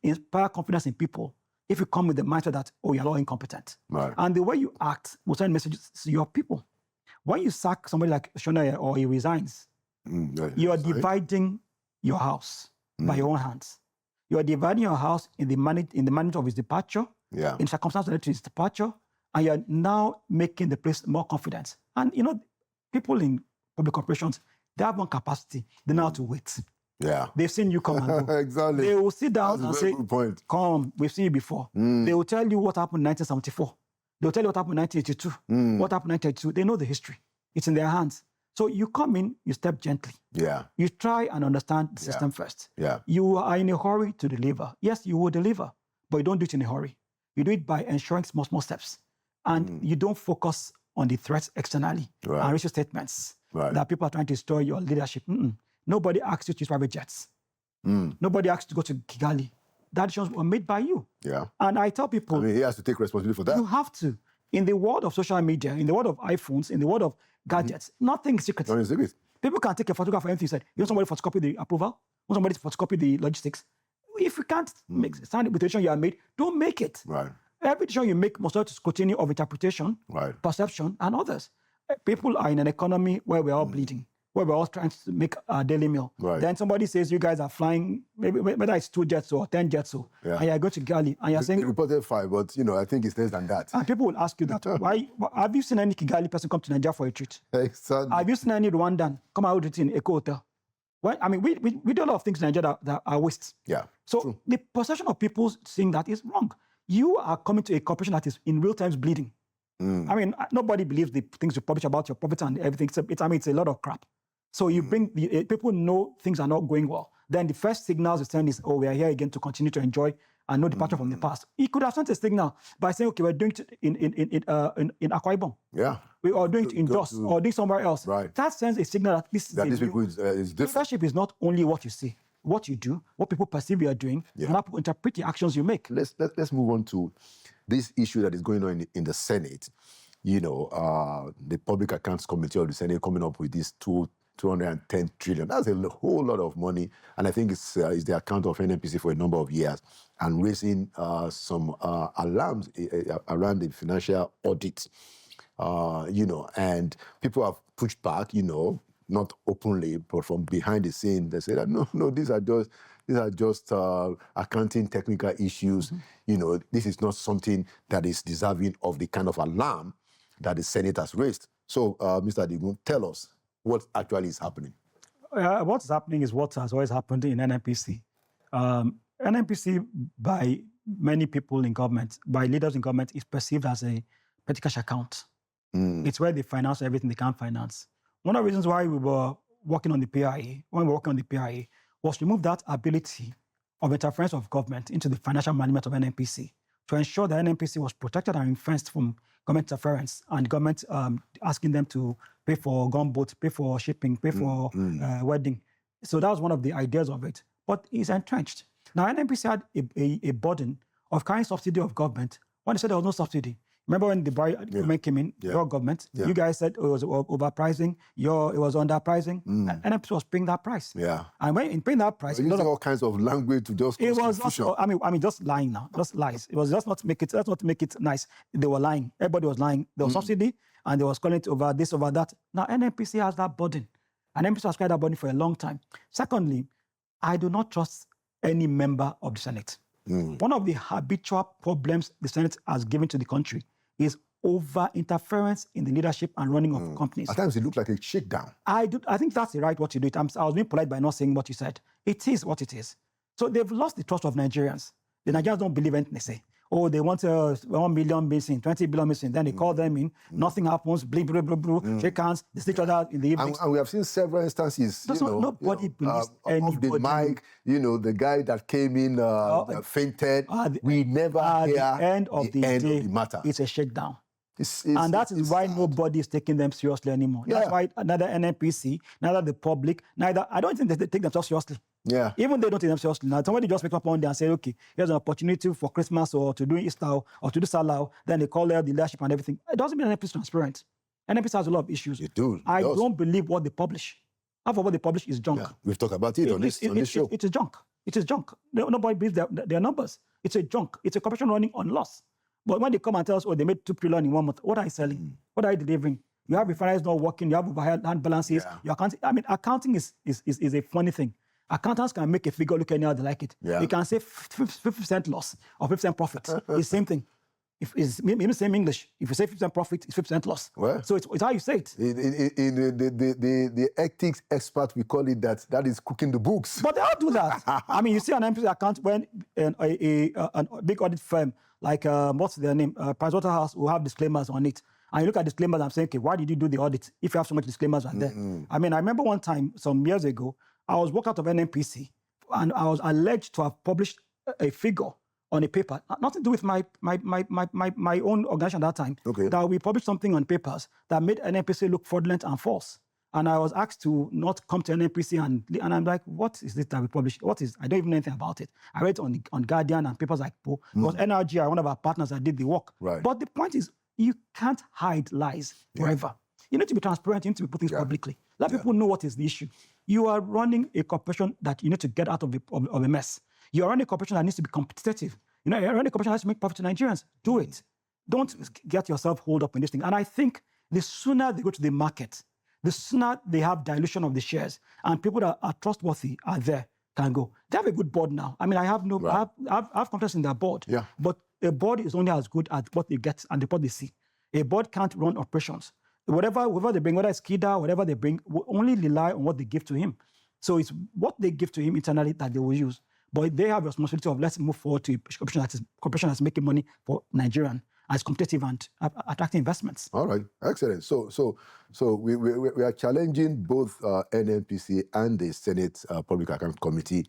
inspire confidence in people if you come with the mindset that, you're all incompetent. Right. And the way you act will send messages to your people. When you sack somebody like Shonaya or he resigns, you are dividing your house by your own hands. You are dividing your house in the management of his departure, in circumstances related to his departure, and you are now making the place more confident. And people in public corporations, they have one capacity. They know how to wait. Yeah. They've seen you come and go. Exactly. They will sit down and say, come, we've seen you before. They will tell you what happened in 1974. They'll tell you what happened in 1982. What happened in 1982. They know the history. It's in their hands. So you come in, you step gently. Yeah. You try and understand the system first. Yeah. You are in a hurry to deliver. Yes, you will deliver, but you don't do it in a hurry. You do it by ensuring small steps. and you don't focus on the threats externally and issue statements that people are trying to destroy your leadership. Nobody asked you to use private jets. Nobody asked you to go to Kigali. That decisions were made by you. Yeah. And I tell people, I mean, he has to take responsibility for that. you have to. In the world of social media, in the world of iPhones, in the world of gadgets, nothing is secret. Nothing is secret. People can take a photograph of anything you said. You want somebody to photocopy the approval? You want somebody to photocopy the logistics? If you can't stand with the decision you have made, don't make it. Right. Every decision you make must have to scrutiny of interpretation, perception, and others. People are in an economy where we're all bleeding, where we're all trying to make our daily meal. Then somebody says you guys are flying, maybe, whether it's 2 jets or 10 jets, and you're going to Kigali, and you're saying... They reported 5, but, I think it's less than that. And people will ask you that. Why? Have you seen any Kigali person come to Nigeria for a treat? Exactly. Have you seen any Rwandan come out with it in Eco Hotel? Well, I mean, we do a lot of things in Nigeria that are wastes. Yeah. So the perception of people saying that is wrong. You are coming to a corporation that is in real times bleeding. I mean, nobody believes the things you publish about your profit and everything. It's a lot of crap. So you bring people know things are not going well. Then the first signals you send is, we are here again to continue to enjoy and no departure from the past. He could have sent a signal by saying, okay, we're doing it in Akwa Ibom. Yeah. We are doing it in Jos or doing somewhere else. Right. That sends a signal that this these people is different. Leadership is not only what you see, what you do, what people perceive you are doing, and how people interpret the actions you make. Let's move on to this issue that is going on in the Senate. The Public Accounts Committee of the Senate coming up with this 210 trillion. That's a whole lot of money. And I think it's the account of NNPC for a number of years and raising some alarms around the financial audit. And people have pushed back, not openly, but from behind the scene. They say that, no, these are just accounting technical issues. This is not something that is deserving of the kind of alarm that the Senate has raised. So, Mr. Adigun, tell us what actually is happening. What's happening is what has always happened in NNPC. NNPC, by many people in government, by leaders in government, is perceived as a petty cash account. It's where they finance everything they can't finance. One of the reasons why we were working on the PIA, was to remove that ability of interference of government into the financial management of NNPC to ensure that NNPC was protected and fenced from government interference and government asking them to pay for gunboats, pay for shipping, pay for wedding. So that was one of the ideas of it. But it's entrenched. Now, NNPC had a burden of carrying subsidy of government when they said there was no subsidy. Remember when the government came in, your government, you guys said it was overpricing, it was underpricing, and NNPC was paying that price. Yeah. And when in paying that price, using all kinds of language to just it was also, I mean, just lying now, just lies. It was just not make it nice. They were lying. Everybody was lying. There was subsidy, and they was calling it over this, over that. Now NNPC has that burden, and NNPC has carried that burden for a long time. Secondly, I do not trust any member of the Senate. One of the habitual problems the Senate has given to the country is over interference in the leadership and running of companies. At times it looks like a shakedown. I think that's the right way to do it. I was being polite by not saying what you said. It is what it is. So they've lost the trust of Nigerians. The Nigerians don't believe anything they say. Oh, they want 1 million missing, 20 billion missing. Then they call them in. Nothing happens. Blah, blah, blah, blah. Shake hands. They see each other in the evening. And we have seen several instances. Nobody believes anybody. Off the mic, the guy that came in fainted. We never hear at the end of the day, matter. It's a shakedown. And that is why nobody is taking them seriously anymore. That's why neither NNPC, neither the public, I don't think they take themselves seriously. Yeah. Even they don't take themselves seriously. Now, somebody just wakes up one day and say, okay, here's an opportunity for Christmas or to do Easter or to do Salah. Then they call the leadership and everything. It doesn't mean NNPC is transparent. NNPC has a lot of issues. It does. I don't believe what they publish. Half of what they publish is junk. Yeah. We've talked about it on this show. It is junk. It is junk. Nobody believes their numbers. It's a junk. It's a corporation running on loss. But when they come and tell us, they made 2 trillion in 1 month, what are you selling? What are you delivering? You have refineries not working, you have overhead balances, your accounting. I mean, accounting is a funny thing. Accountants can make a figure look anyhow they like it. Yeah. You can say 50% loss or 50% profit. It's the same thing. If it's the same English. If you say 50% profit, it's 50% loss. Well, so it's how you say it. In the ethics expert, we call it that is cooking the books. But they all do that. I mean, you see an NNPC account when a big audit firm like, what's their name? Pricewaterhouse will have disclaimers on it. And you look at disclaimers and say, okay, why did you do the audit if you have so much disclaimers on there? I mean, I remember one time, some years ago, I was walked out of NNPC and I was alleged to have published a figure on a paper, nothing to do with my own organization at that time, Okay. that we published something on papers that made NNPC look fraudulent and false. And I was asked to not come to NNPC, and I'm like, what is this that we published? What is, I don't even know anything about it. I read it on Guardian and papers like Po. It was NRG, one of our partners that did the work. Right. But the point is, you can't hide lies forever. You need to be transparent, you need to be putting things publicly. Let people know what is the issue. You are running a corporation that you need to get out of a mess. You are running a corporation that needs to be competitive. You're running a corporation that has to make profit to Nigerians. Do it. Don't get yourself hold up in this thing. And I think the sooner they go to the market, the sooner they have dilution of the shares, and people that are trustworthy are there, can go. They have a good board now. I mean, I have confidence in their board. Yeah. But a board is only as good as what they get and what they see. A board can't run operations. Whatever they bring, whether it's Kida, whatever they bring, will only rely on what they give to him. So it's what they give to him internally that they will use. But they have a responsibility of let's move forward to a corporation that's making money for Nigerian, as competitive and attracting investments. All right, excellent. So we are challenging both NNPC and the Senate Public Account Committee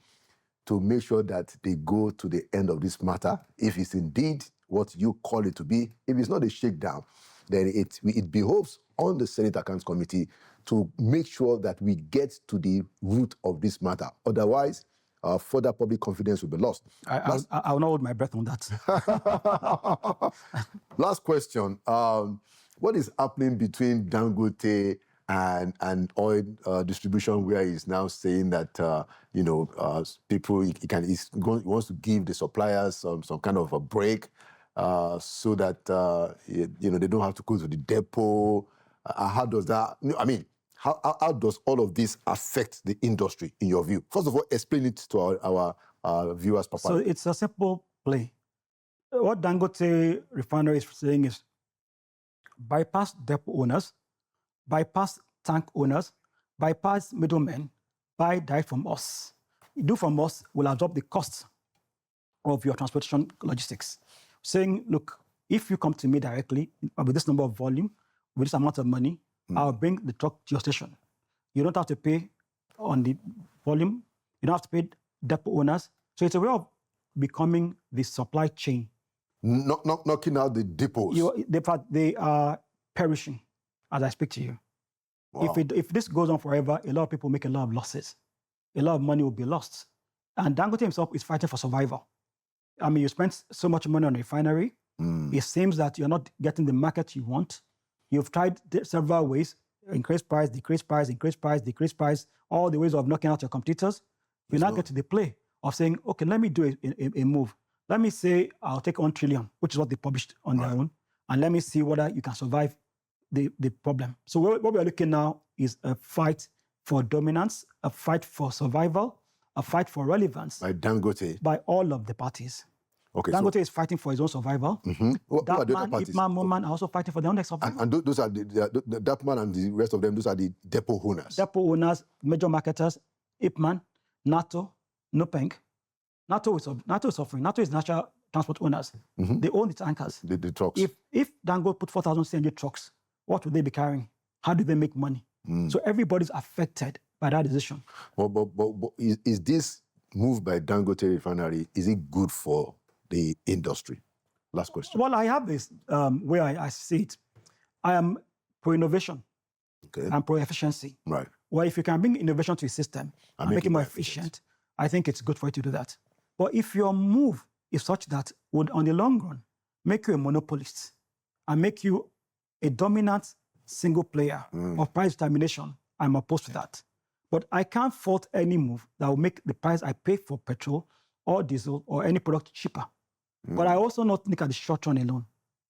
to make sure that they go to the end of this matter. If it's indeed what you call it to be, if it's not a shakedown, then it behoves on the Senate Accounts Committee to make sure that we get to the root of this matter. Otherwise, further public confidence will be lost. I will not hold my breath on that. Last question. What is happening between Dangote and oil distribution, where he's now saying that people he wants to give the suppliers some kind of a break so that they don't have to go to the depot? How does that? I mean, how does all of this affect the industry in your view? First of all, explain it to our viewers, Papa. So it's a simple play. What Dangote refinery is saying is bypass depot owners, bypass tank owners, bypass middlemen, buy direct from us. You do from us, will absorb the costs of your transportation logistics. Saying, look, if you come to me directly with this number of volume, with this amount of money, I'll bring the truck to your station. You don't have to pay on the volume. You don't have to pay depot owners. So it's a way of becoming the supply chain. Knocking out the depots. They are perishing as I speak to you. Wow. If this goes on forever, a lot of people make a lot of losses. A lot of money will be lost. And Dangote himself is fighting for survival. I mean, you spent so much money on a refinery. It seems that you're not getting the market you want. You've tried several ways, increase price, decrease price, increase price, decrease price, all the ways of knocking out your competitors. You now get to the play of saying, okay, let me do a move. Let me say I'll take 1 trillion, which is what they published on their own, and let me see whether you can survive the problem. So what we are looking now is a fight for dominance, a fight for survival, a fight for relevance. By Dangote. By all of the parties. Okay, Dangote is fighting for his own survival. Ipman, Moman are also fighting for their own survival. And those are the Dapman and the rest of them, those are the depot owners. Depot owners, major marketers, Ipman, NATO, Nupeng. NATO is suffering. NATO is national transport owners. They own the tankers. The trucks. If Dangote put 4,600 trucks, what would they be carrying? How do they make money? So everybody's affected by that decision. But is this move by Dangote refinery, is it good for the industry? Last question. Well, I have this where I see it. I am pro-innovation. Okay. I'm pro-efficiency. Right. Well, if you can bring innovation to a system and make it more efficient, I think it's good for you to do that. But if your move is such that would, on the long run, make you a monopolist and make you a dominant single player of price determination, I'm opposed to that. But I can't fault any move that will make the price I pay for petrol or diesel or any product cheaper. But I also not look at the short run alone.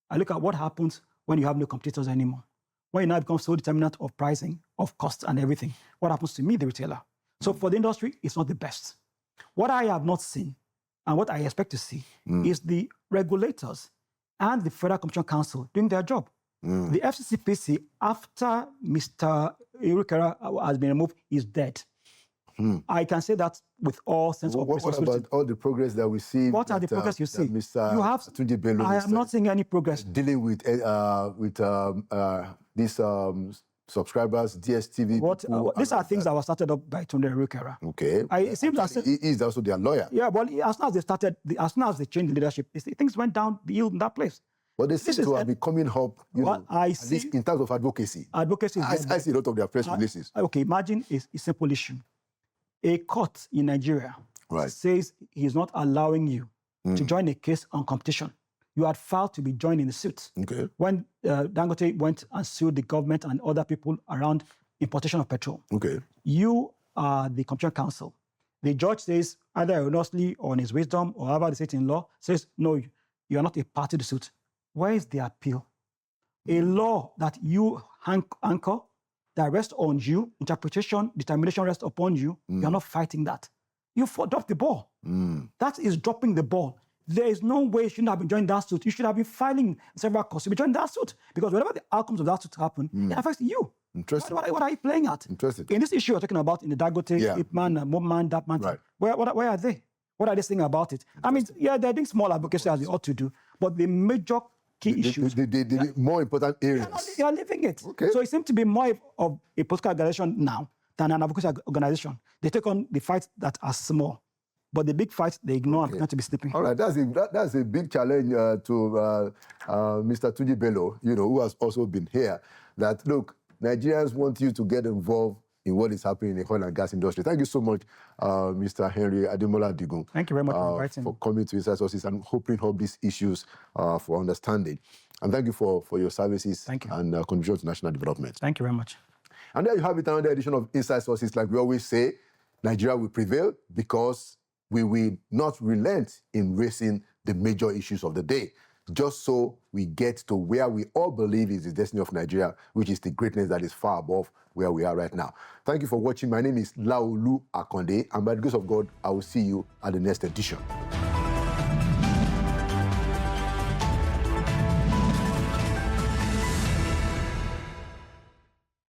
I look at what happens when you have no competitors anymore. When you now become so determinant of pricing, of costs and everything, what happens to me, the retailer? So for the industry, it's not the best. What I have not seen and what I expect to see is the regulators and the Federal Competition Council doing their job. The FCCPC, after Mr. Irukera has been removed, is dead. I can say that with all sense of responsibility. What about all the progress that we see? What are the progress you see? Mr. You have. Tunji Bello, I am not seeing any progress. Dealing with this subscribers, DSTV. What, people, these and are things that were started up by Tunde Rukera. Okay. It seems as he is also their lawyer. yeah, well, as soon as they started, as soon as they changed the leadership, things went down the hill in that place. But they seem to have been coming up, at least in terms of advocacy. Advocacy. I see a lot of their press releases. Okay, imagine a simple issue. A court in Nigeria says he's not allowing you to join a case on competition. You had filed to be joined in the suit. Okay. When Dangote went and sued the government and other people around importation of petrol. Okay. You are the Competition Council. The judge says, either erroneously or in his wisdom, or however they say it in law, says, no, you are not a party to the suit. Where is the appeal? A law that you anchor, that rests on you, interpretation, determination rests upon you, you're not fighting that. You dropped the ball. That is dropping the ball. There is no way you shouldn't have been joining that suit. You should have been filing several courts to be joining that suit, because whenever the outcomes of that suit happen, it affects you. Interesting. What are you playing at? Interesting. In this issue you're talking about, in the Dangote, Ipman, Mobman, that man, where are they? What are they saying about it? I mean, yeah, they're doing small advocacy as they ought to do, but the major key issues, the more important areas. They are leaving it. Okay. So it seems to be more of a political organization now than an advocacy organization. They take on the fights that are small, but the big fights they ignore and pretend to be sleeping. All right, that's a big challenge to Mr. Tunji Bello, who has also been here. That look, Nigerians want you to get involved in what is happening in the oil and gas industry. Thank you so much, Mr. Henry Ademola Digun. Thank you very much for inviting me. For coming to Inside Sources and opening up these issues for understanding. And thank you for your services and contribution to national development. Thank you very much. And there you have it, another edition of Inside Sources. Like we always say, Nigeria will prevail because we will not relent in raising the major issues of the day, just so we get to where we all believe is the destiny of Nigeria, which is the greatness that is far above where we are right now. Thank you for watching. My name is Laolu Akonde, and by the grace of God, I will see you at the next edition.